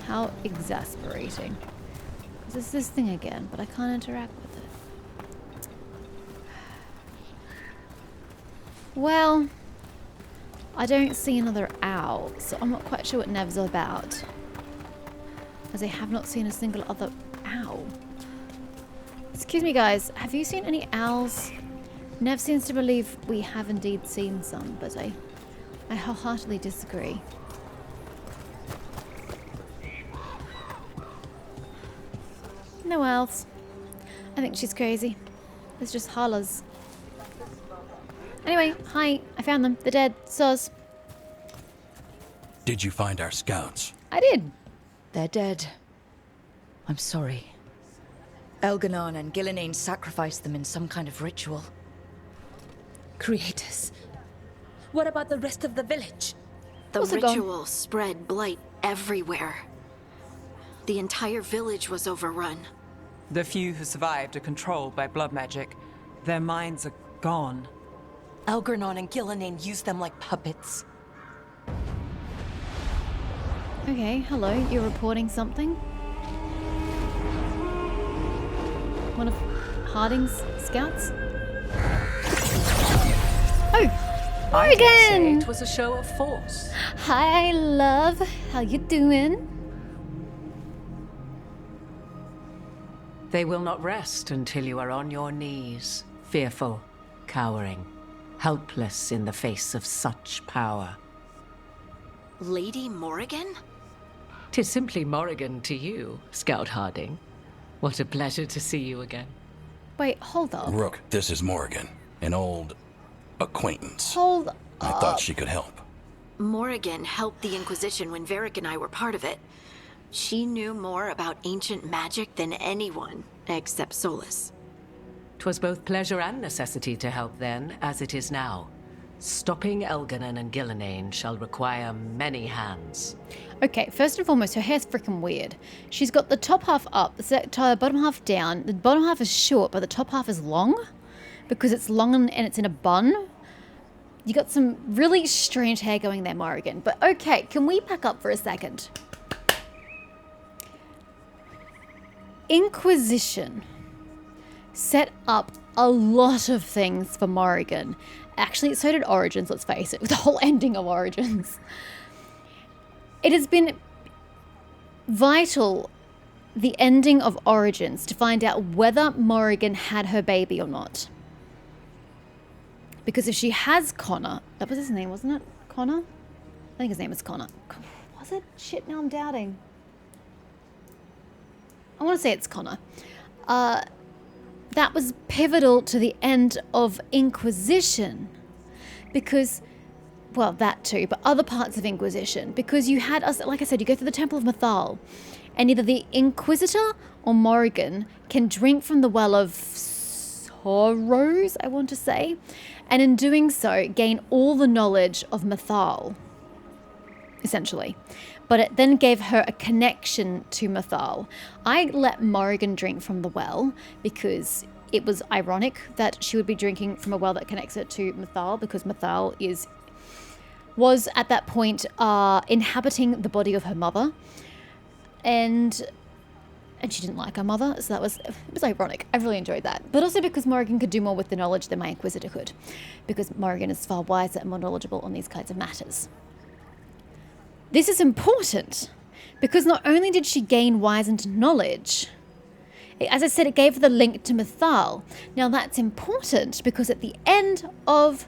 How exasperating. It's this thing again, but I can't interact with it. Well, I don't see another owl, so I'm not quite sure what Nev's about. As I have not seen a single other owl. Excuse me guys, have you seen any owls? Nev seems to believe we have indeed seen some, but I wholeheartedly disagree. No owls. I think she's crazy. It's just hollers. Anyway, hi. I found them. They're dead. Soz. Did you find our scouts? I did. They're dead. I'm sorry. Elganon and Gillinane sacrificed them in some kind of ritual. Creators. What about the rest of the village? The ritual spread blight everywhere. The entire village was overrun. The few who survived are controlled by blood magic. Their minds are gone. Elgarnon and Gillinane used them like puppets. Okay, hello. You're reporting something? One of Harding's scouts? Oh! I again! didn't say it was a show of force. Hi, love. How you doing? They will not rest until you are on your knees, fearful, cowering. helpless in the face of such power. Lady Morrigan? 'Tis simply Morrigan to you, Scout Harding. What a pleasure to see you again. Wait, hold up. Rook, this is Morrigan, an old acquaintance. Hold I thought she could help. Morrigan helped the Inquisition when Varric and I were part of it. She knew more about ancient magic than anyone, except Solus. 'Twas both pleasure and necessity to help then, as it is now. Stopping Elganon and Gillenane shall require many hands. Okay, first and foremost, her hair's freaking weird. She's got the top half up, the bottom half down. The bottom half is short, but the top half is long because it's long and it's in a bun. You got some really strange hair going there, Morrigan. But okay, can we back up for a second? Inquisition set up a lot of things for Morrigan. Actually, so did Origins, let's face it, with the whole ending of Origins. It has been vital, the ending of Origins, to find out whether Morrigan had her baby or not. Because if she has Connor, that was his name, wasn't it? Connor? I think his name was Connor. Was it? Shit, now I'm doubting. I want to say it's Connor. That was pivotal to the end of Inquisition. Because, well, that too, but other parts of Inquisition. Because you had us, like I said, you go through the Temple of Mythal, and either the Inquisitor or Morrigan can drink from the Well of Sorrows, I want to say, and in doing so, gain all the knowledge of Mythal, essentially. But it then gave her a connection to Mythal. I let Morrigan drink from the well because it was ironic that she would be drinking from a well that connects her to Mythal, because Mythal was at that point inhabiting the body of her mother, and she didn't like her mother, so it was ironic. I really enjoyed that. But also because Morrigan could do more with the knowledge than my Inquisitor could, because Morrigan is far wiser and more knowledgeable on these kinds of matters. This is important because not only did she gain wizened knowledge, as I said, it gave her the link to Mythal. Now that's important because at the end of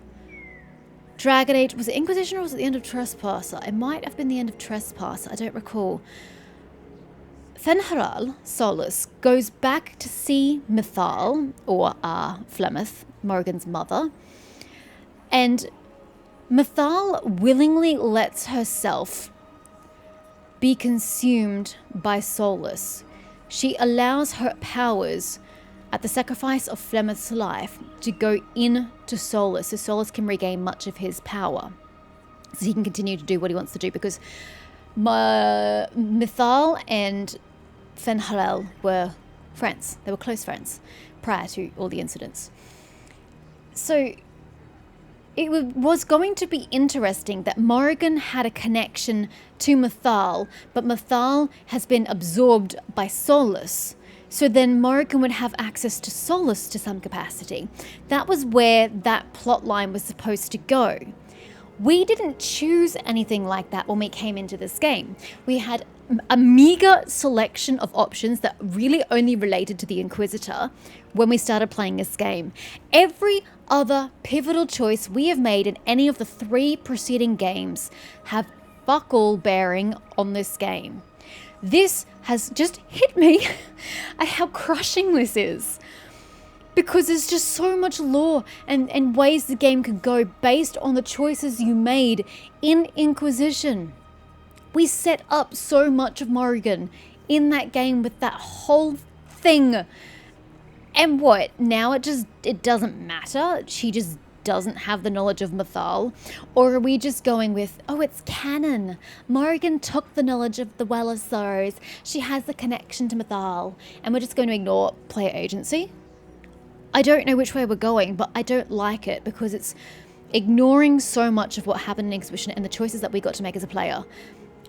Dragon Age, was it Inquisition or was it the end of Trespasser? It might have been the end of Trespasser, I don't recall. Fenharal, Solus, goes back to see Mythal, or Flemeth, Morrigan's mother, and Mythal willingly lets herself be consumed by Solus. She allows her powers, at the sacrifice of Flemeth's life, to go into Solus, so Solus can regain much of his power, so he can continue to do what he wants to do, because Mythal and Fenharal were friends. They were close friends prior to all the incidents. So it was going to be interesting that Morrigan had a connection to Mythal, but Mythal has been absorbed by Solus. So then Morrigan would have access to Solus to some capacity. That was where that plot line was supposed to go. We didn't choose anything like that when we came into this game. We had a meager selection of options that really only related to the Inquisitor when we started playing this game. Every other pivotal choice we have made in any of the 3 preceding games have fuck all bearing on this game. This has just hit me at how crushing this is. Because there's just so much lore and ways the game could go based on the choices you made in Inquisition. We set up so much of Morrigan in that game with that whole thing. And what? Now it doesn't matter? She just doesn't have the knowledge of Mythal? Or are we just going with, oh, it's canon. Morrigan took the knowledge of the Well of Sorrows. She has the connection to Mythal. And we're just going to ignore player agency? I don't know which way we're going, but I don't like it because it's ignoring so much of what happened in Inquisition and the choices that we got to make as a player.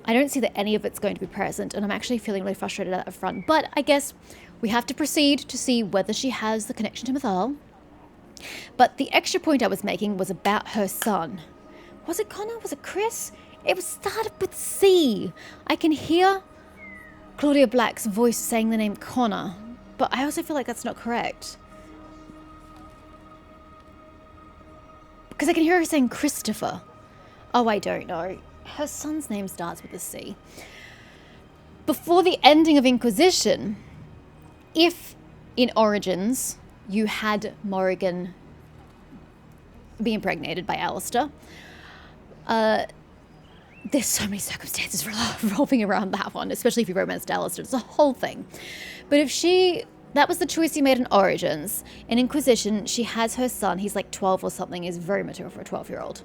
I don't see that any of it's going to be present, and I'm actually feeling really frustrated at that front. But I guess we have to proceed to see whether she has the connection to Mythal. But the extra point I was making was about her son. Was it Connor? Was it Chris? It was started with C. I can hear Claudia Black's voice saying the name Connor, but I also feel like that's not correct. Because I can hear her saying Christopher. Oh, I don't know. Her son's name starts with a C. Before the ending of Inquisition, if in Origins you had Morrigan be impregnated by Alistair, there's so many circumstances revolving around that one, especially if you romanced Alistair. It's a whole thing. But if that was the choice he made in Origins. In Inquisition, she has her son. He's like 12 or something. He's very mature for a 12-year-old.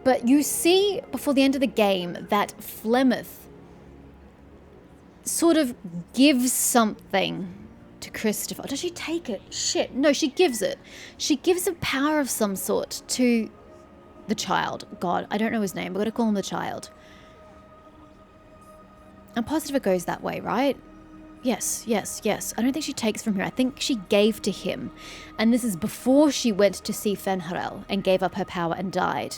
But you see before the end of the game that Flemeth sort of gives something to Christopher. Does she take it? Shit. No, she gives it. She gives a power of some sort to the child. God, I don't know his name. We're going to call him the child. I'm positive it goes that way, right? Yes. I don't think she takes from here. I think she gave to him. And this is before she went to see Fen'Harel and gave up her power and died.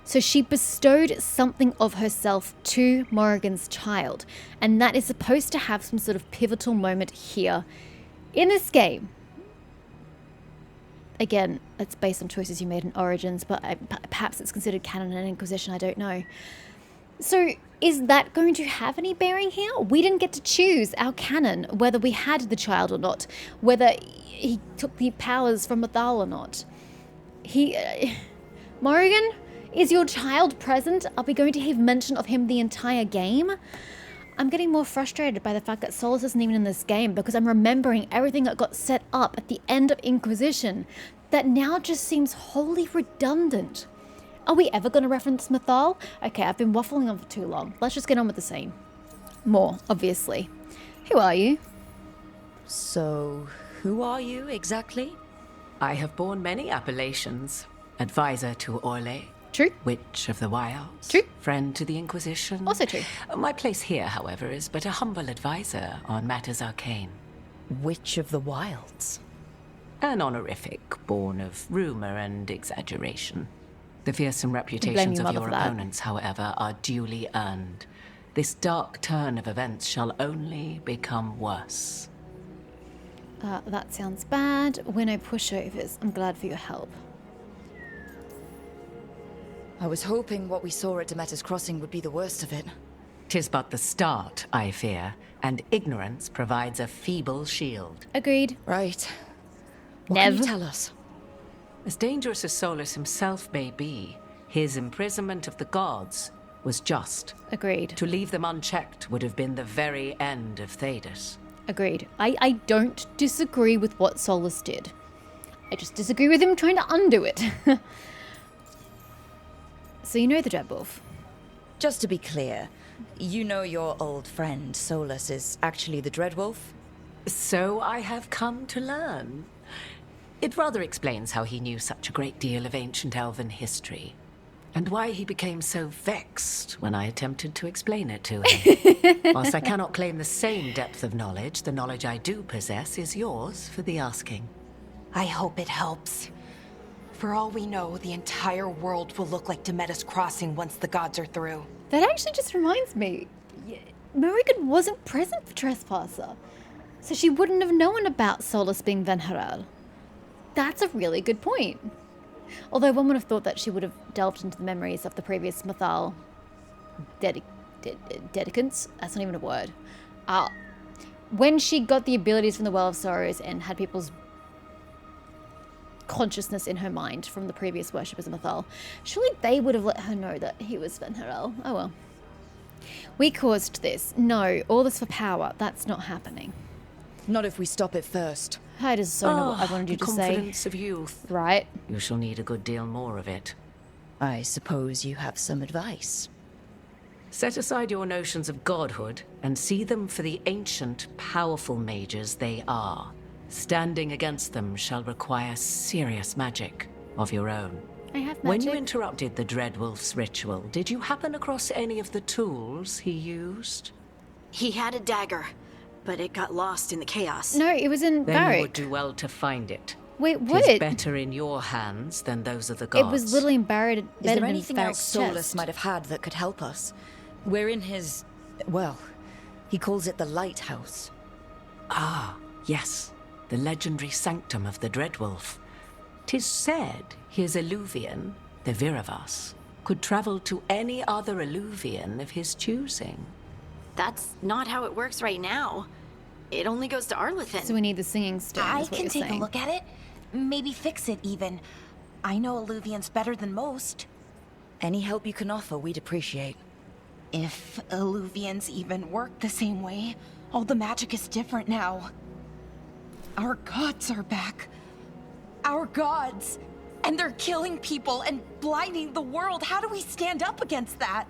So she bestowed something of herself to Morrigan's child. And that is supposed to have some sort of pivotal moment here in this game. Again, it's based on choices you made in Origins, but perhaps it's considered canon and Inquisition, I don't know. So is that going to have any bearing here? We didn't get to choose our canon, whether we had the child or not, whether he took the powers from Mythal or not. Morrigan, is your child present? Are we going to have mention of him the entire game? I'm getting more frustrated by the fact that Solus isn't even in this game because I'm remembering everything that got set up at the end of Inquisition that now just seems wholly redundant. Are we ever going to reference Mythal? Okay, I've been waffling on for too long. Let's just get on with the scene. More, obviously. Who are you? So, who are you exactly? I have borne many appellations. Advisor to Orlais. True. Witch of the Wilds. True. Friend to the Inquisition. Also true. My place here, however, is but a humble advisor on matters arcane. Witch of the Wilds? An honorific born of rumor and exaggeration. The fearsome reputations of your opponents, however, are duly earned. This dark turn of events shall only become worse. That sounds bad. We're no pushovers. I'm glad for your help. I was hoping what we saw at Demeter's Crossing would be the worst of it. 'Tis but the start, I fear, and ignorance provides a feeble shield. Agreed. Right. What can you tell us? As dangerous as Solus himself may be, his imprisonment of the gods was just. Agreed. To leave them unchecked would have been the very end of Thedas. Agreed. I don't disagree with what Solus did. I just disagree with him trying to undo it. So you know the Dreadwolf? Just to be clear, you know your old friend Solus is actually the Dreadwolf? So I have come to learn. It rather explains how he knew such a great deal of ancient elven history, and why he became so vexed when I attempted to explain it to him. Whilst I cannot claim the same depth of knowledge, the knowledge I do possess is yours for the asking. I hope it helps. For all we know, the entire world will look like Demeter's Crossing once the gods are through. That actually just reminds me. Morrigan wasn't present for Trespasser, so she wouldn't have known about Solus being Fen'Harel. That's a really good point. Although one would have thought that she would have delved into the memories of the previous Mythal dedicants. That's not even a word. When she got the abilities from the Well of Sorrows and had people's consciousness in her mind from the previous worshippers of Mythal, surely they would have let her know that he was Fen'Harel. Oh well. We caused this. No, all this for power. That's not happening. Not if we stop it first. I just don't know what I wanted you to say. The confidence of youth. Right. You shall need a good deal more of it. I suppose you have some advice. Set aside your notions of godhood and see them for the ancient, powerful mages they are. Standing against them shall require serious magic of your own. I have magic. When you interrupted the Dreadwolf's ritual, did you happen across any of the tools he used? He had a dagger, but it got lost in the chaos. No, it was in Then Barrack. you would do well to find it. Wait, what? It's better in your hands than those of the gods. It was literally buried. Is there anything else Solus might have had that could help us? We're in his... well, he calls it the Lighthouse. Ah, yes. The legendary sanctum of the Dreadwolf. 'Tis said his Illuvian, the Viravas, could travel to any other Illuvian of his choosing. That's not how it works right now. It only goes to Arlathan. So we need the singing stone. I is what can you're take saying. a look at it. Maybe fix it even. I know Illuvians better than most. Any help you can offer, we'd appreciate. If Illuvians even work the same way, all the magic is different now. Our gods are back. Our gods! And they're killing people and blinding the world. How do we stand up against that?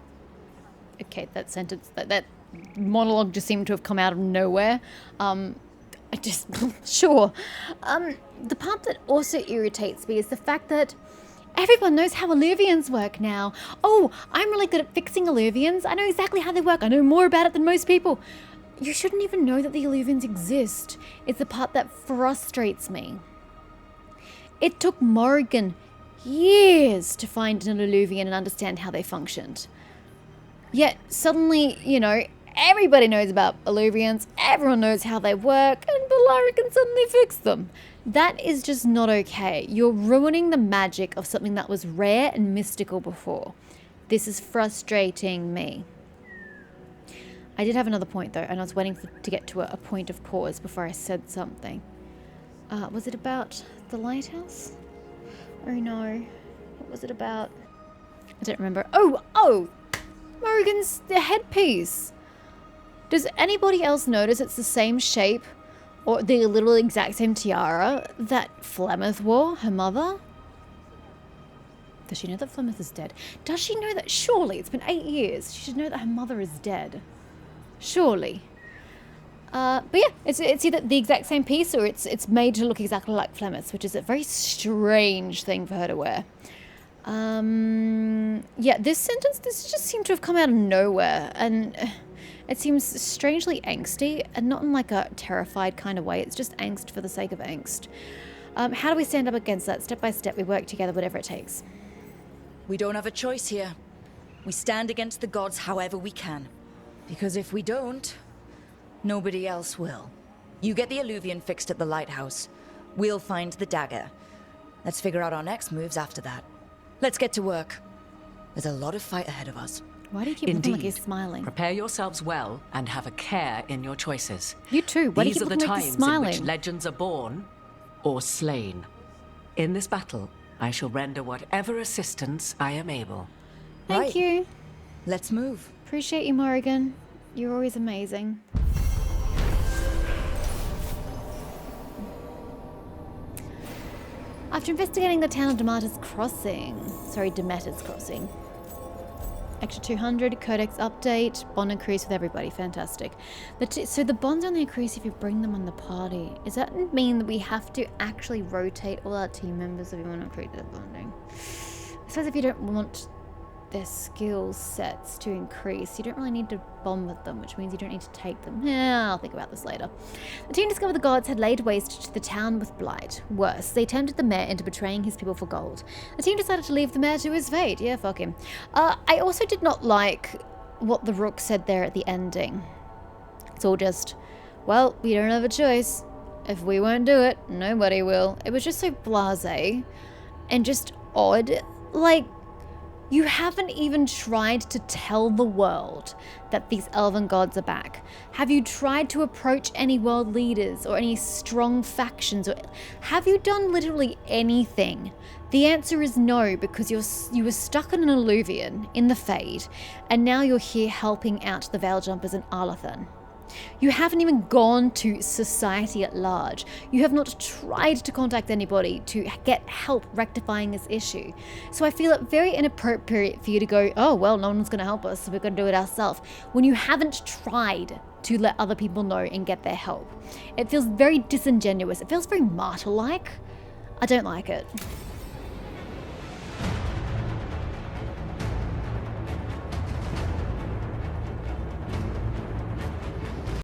Okay, that sentence, that monologue just seemed to have come out of nowhere. I just, sure. The part that also irritates me is the fact that everyone knows how Illuvians work now. Oh, I'm really good at fixing Illuvians. I know exactly how they work. I know more about it than most people. You shouldn't even know that the Illuvians exist. It's the part that frustrates me. It took Morrigan years to find an Illuvian and understand how they functioned. Yet suddenly, you know, everybody knows about Illuvians, everyone knows how they work, and Bellara can suddenly fix them. That is just not okay. You're ruining the magic of something that was rare and mystical before. This is frustrating me. I did have another point though, and I was waiting to get to a point of pause before I said something. Was it about the lighthouse? Oh no. What was it about? I don't remember. Oh! Morrigan's the headpiece. Does anybody else notice it's the same shape or the literally exact same tiara that Flemeth wore, her mother? Does she know that Flemeth is dead? Does she know that? Surely, it's been 8 years. She should know that her mother is dead. Surely. But yeah, it's either the exact same piece or it's made to look exactly like Flemeth's, which is a very strange thing for her to wear. Yeah, this just seemed to have come out of nowhere, and it seems strangely angsty, and not in like a terrified kind of way. It's just angst for the sake of angst. How do we stand up against that? Step by step, we work together, whatever it takes. We don't have a choice here. We stand against the gods however we can. Because if we don't, nobody else will. You get the Illuvian fixed at the lighthouse. We'll find the dagger. Let's figure out our next moves after that. Let's get to work. There's a lot of fight ahead of us. Why do you keep looking like you're smiling? Prepare yourselves well and have a care in your choices. You too. Why do you These keep are the looking like times you're in which smiling? legends are born or slain. In this battle, I shall render whatever assistance I am able. Thank you. Let's move. Appreciate you, Morrigan. You're always amazing. After investigating the town of Demeter's Crossing, extra 200, codex update, bond increase with everybody, fantastic. So the bonds only increase if you bring them on the party. Does that mean that we have to actually rotate all our team members if we want to create that bonding? I suppose if you don't want their skill sets to increase, you don't really need to bond with them, which means you don't need to take them. Yeah, I'll think about this later. The team discovered the gods had laid waste to the town with blight. Worse, they tempted the mayor into betraying his people for gold. The team decided to leave the mayor to his fate. Yeah, fuck him. I also did not like what the rook said there at the ending. It's all just, well, we don't have a choice. If we won't do it, nobody will. It was just so blasé and just odd. Like, you haven't even tried to tell the world that these elven gods are back. Have you tried to approach any world leaders or any strong factions? Or have you done literally anything? The answer is no, because you were stuck in an Illuvian in the Fade, and now you're here helping out the Veiljumpers in Arlathan. You haven't even gone to society at large. You have not tried to contact anybody to get help rectifying this issue. So I feel it very inappropriate for you to go, oh, well, no one's going to help us, so we're going to do it ourselves, when you haven't tried to let other people know and get their help. It feels very disingenuous. It feels very martyr-like. I don't like it.